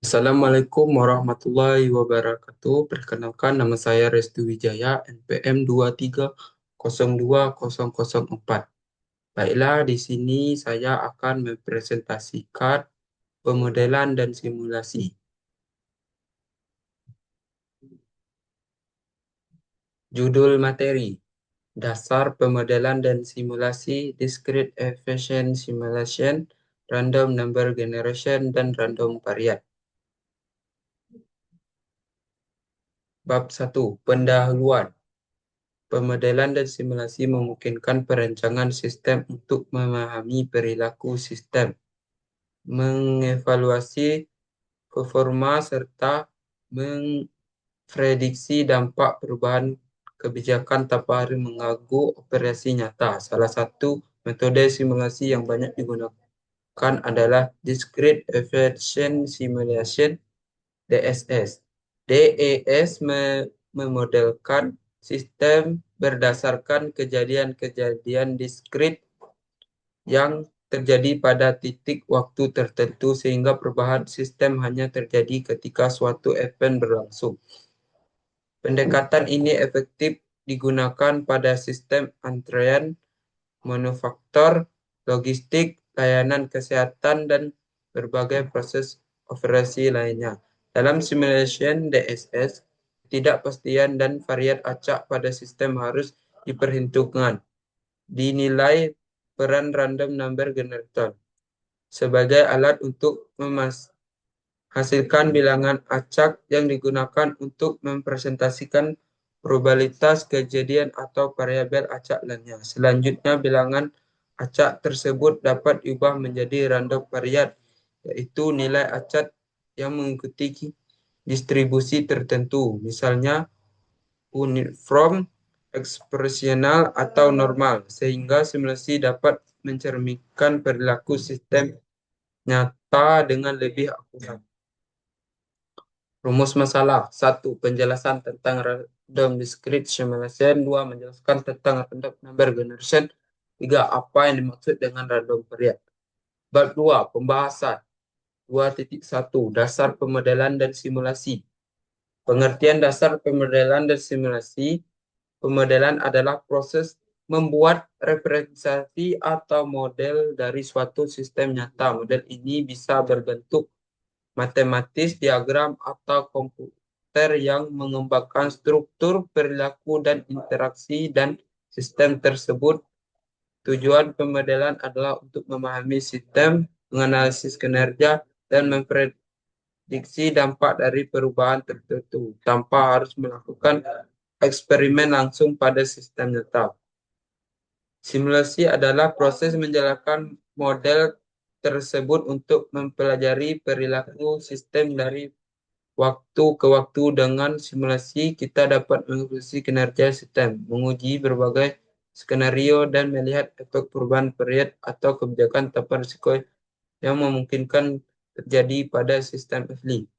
Assalamualaikum warahmatullahi wabarakatuh. Perkenalkan, nama saya Restu Wijaya, NPM 23020004. Baiklah, di sini saya akan mempresentasikan pemodelan dan simulasi. Judul materi: Dasar Pemodelan dan Simulasi, Discrete Efficient Simulation, Random Number Generation, dan Random Variate. Bab 1. Pendahuluan. Pemodelan dan simulasi memungkinkan perancangan sistem untuk memahami perilaku sistem, mengevaluasi performa, serta memprediksi dampak perubahan kebijakan tanpa harus mengganggu operasi nyata. Salah satu metode simulasi yang banyak digunakan adalah Discrete Efficient Simulation (DSS). DES memodelkan sistem berdasarkan kejadian-kejadian diskrit yang terjadi pada titik waktu tertentu, sehingga perubahan sistem hanya terjadi ketika suatu event berlangsung. Pendekatan ini efektif digunakan pada sistem antrean, manufaktur, logistik, layanan kesehatan, dan berbagai proses operasi lainnya. Dalam simulation DSS, ketidakpastian dan variat acak pada sistem harus diperhitungkan. Dinilai peran random number generator sebagai alat untuk menghasilkan bilangan acak yang digunakan untuk mempresentasikan probabilitas kejadian atau variabel acak lainnya. Selanjutnya, bilangan acak tersebut dapat diubah menjadi random variat, yaitu nilai acak yang mengikuti distribusi tertentu, misalnya uniform, ekspresional, atau normal, sehingga simulasi dapat mencerminkan perilaku sistem nyata dengan lebih akurat. Rumus masalah: 1. Penjelasan tentang random discrete simulation. 2. Menjelaskan tentang random number generation. 3. Apa yang dimaksud dengan random variat. Bab 2. Pembahasan. 2.1. Dasar pemodelan dan simulasi. Pengertian dasar pemodelan dan simulasi. Pemodelan adalah proses membuat representasi atau model dari suatu sistem nyata. Model ini bisa berbentuk matematis, diagram, atau komputer yang mengembangkan struktur, perilaku, dan interaksi dan sistem tersebut. Tujuan pemodelan adalah untuk memahami sistem, menganalisis kinerja, dan memprediksi dampak dari perubahan tertentu tanpa harus melakukan eksperimen langsung pada sistem nyata. Simulasi adalah proses menjalankan model tersebut untuk mempelajari perilaku sistem dari waktu ke waktu. Dengan simulasi, kita dapat mengevaluasi kinerja sistem, menguji berbagai skenario, dan melihat efek perubahan period atau kebijakan tanpa risiko yang memungkinkan terjadi pada sistem asli.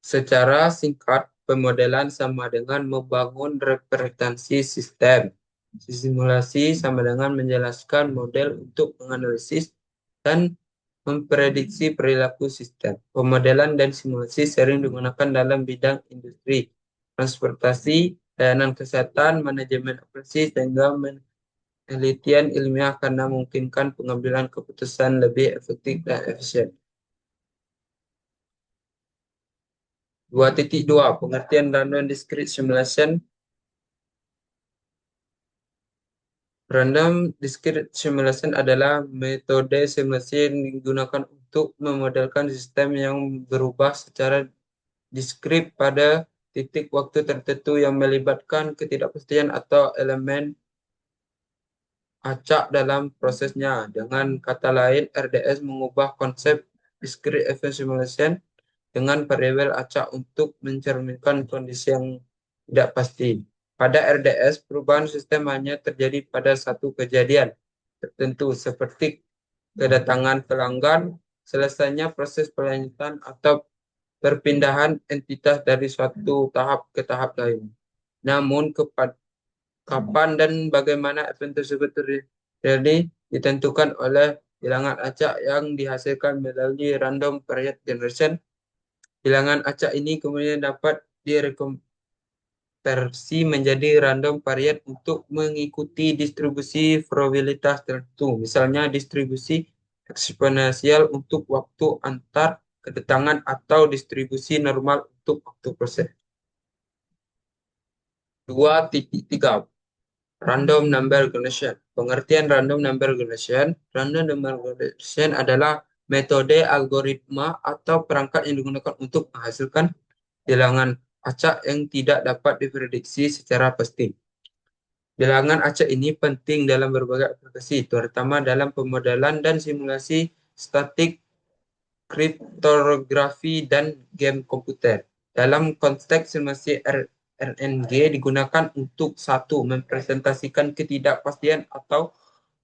Secara singkat, pemodelan sama dengan membangun representasi sistem. Simulasi sama dengan menjelaskan model untuk menganalisis dan memprediksi perilaku sistem. Pemodelan dan simulasi sering digunakan dalam bidang industri, transportasi, layanan kesehatan, manajemen operasi, sehingga penelitian ilmiah karena memungkinkan pengambilan keputusan lebih efektif dan efisien. 2.2. Pengertian random discrete simulation. Random discrete simulation adalah metode simulasi yang digunakan untuk memodelkan sistem yang berubah secara diskrit pada titik waktu tertentu yang melibatkan ketidakpastian atau elemen acak dalam prosesnya. Dengan kata lain, RDS mengubah konsep discrete event simulation dengan variabel acak untuk mencerminkan kondisi yang tidak pasti. Pada RDS, perubahan sistem hanya terjadi pada satu kejadian tertentu, seperti kedatangan pelanggan, selesainya proses pelanjutan, atau perpindahan entitas dari suatu tahap ke tahap lain. Namun, kapan dan bagaimana event tersebut terjadi ditentukan oleh bilangan acak yang dihasilkan melalui random variate generation. Bilangan acak ini kemudian dapat direkonversi menjadi random variate untuk mengikuti distribusi probabilitas tertentu. Misalnya distribusi eksponensial untuk waktu antar kedatangan atau distribusi normal untuk waktu proses. 2.3 Random number generation. Pengertian random number generation. Random number generation adalah metode algoritma atau perangkat yang digunakan untuk menghasilkan bilangan acak yang tidak dapat diprediksi secara pasti. Bilangan acak ini penting dalam berbagai aplikasi, terutama dalam pemodelan dan simulasi statik, kriptografi, dan game komputer. Dalam konteks simulasi RNG digunakan untuk satu, mempresentasikan ketidakpastian atau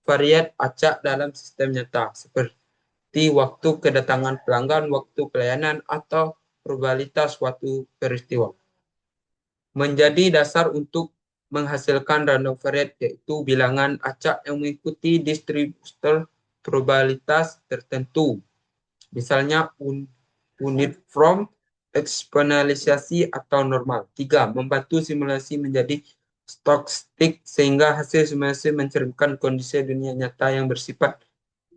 variat acak dalam sistem nyata, seperti waktu kedatangan pelanggan, waktu pelayanan, atau probabilitas suatu peristiwa. Menjadi dasar untuk menghasilkan random variate, yaitu bilangan acak yang mengikuti distribusi probabilitas tertentu. Misalnya unit from, eksponensialisasi, atau normal. 3. Membantu simulasi menjadi stokastik sehingga hasil simulasi mencerminkan kondisi dunia nyata yang bersifat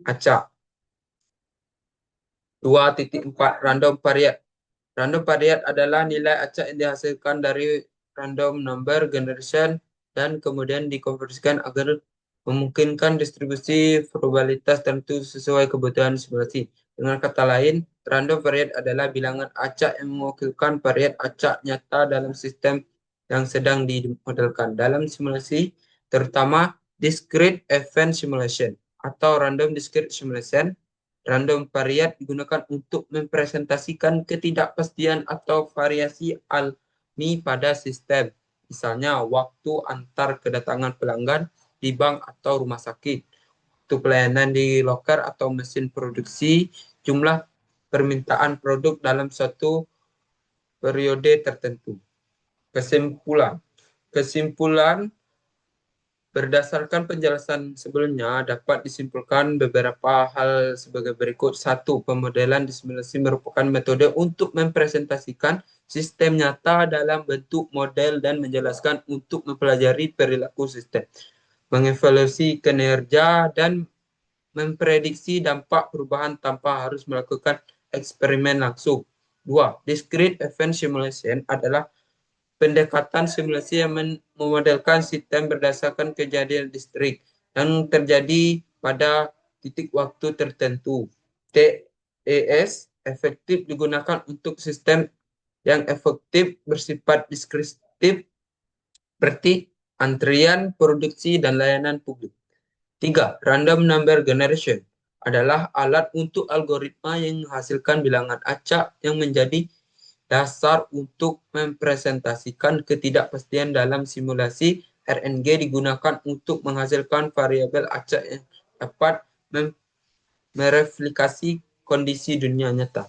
acak. 2.4 Random variate. Random variate adalah nilai acak yang dihasilkan dari random number generation dan kemudian dikonversikan agar memungkinkan distribusi probabilitas tertentu sesuai kebutuhan simulasi. Dengan kata lain, random variate adalah bilangan acak yang mewakilkan variat acak nyata dalam sistem yang sedang dimodelkan. Dalam simulasi, terutama discrete event simulation atau random discrete simulation, random variate digunakan untuk mempresentasikan ketidakpastian atau variasi alami pada sistem. Misalnya, waktu antar kedatangan pelanggan di bank atau rumah sakit, waktu pelayanan di loker atau mesin produksi, jumlah permintaan produk dalam suatu periode tertentu. Kesimpulan. Kesimpulan berdasarkan penjelasan sebelumnya, dapat disimpulkan beberapa hal sebagai berikut. 1. Pemodelan disimulasi merupakan metode untuk mempresentasikan sistem nyata dalam bentuk model dan menjelaskan untuk mempelajari perilaku sistem, mengevaluasi kinerja, dan memprediksi dampak perubahan tanpa harus melakukan eksperimen langsung. 2. Discrete event simulation adalah pendekatan simulasi yang memodelkan sistem berdasarkan kejadian distrik yang terjadi pada titik waktu tertentu. TES efektif digunakan untuk sistem yang efektif bersifat deskriptif seperti antrian, produksi, dan layanan publik. 3. Random number generation adalah alat untuk algoritma yang menghasilkan bilangan acak yang menjadi dasar untuk mempresentasikan ketidakpastian dalam simulasi. RNG digunakan untuk menghasilkan variabel acak yang dapat mereplikasi kondisi dunia nyata.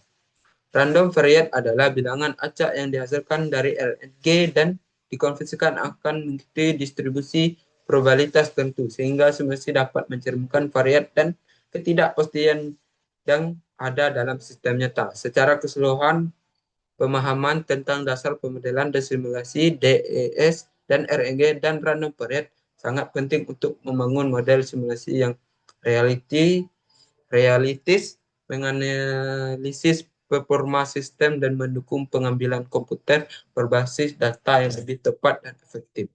Random variate adalah bilangan acak yang dihasilkan dari RNG dan dikonversikan akan mengikuti distribusi probabilitas tertentu, sehingga simulasi dapat mencerminkan variat dan ketidakpastian yang ada dalam sistem nyata. Secara keseluruhan, pemahaman tentang dasar pemodelan dan simulasi DES dan RNG dan random variate sangat penting untuk membangun model simulasi yang realistis, menganalisis performa sistem, dan mendukung pengambilan komputer berbasis data yang lebih tepat dan efektif.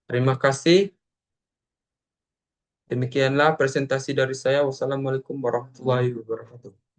Terima kasih. Demikianlah presentasi dari saya. Wassalamualaikum warahmatullahi wabarakatuh.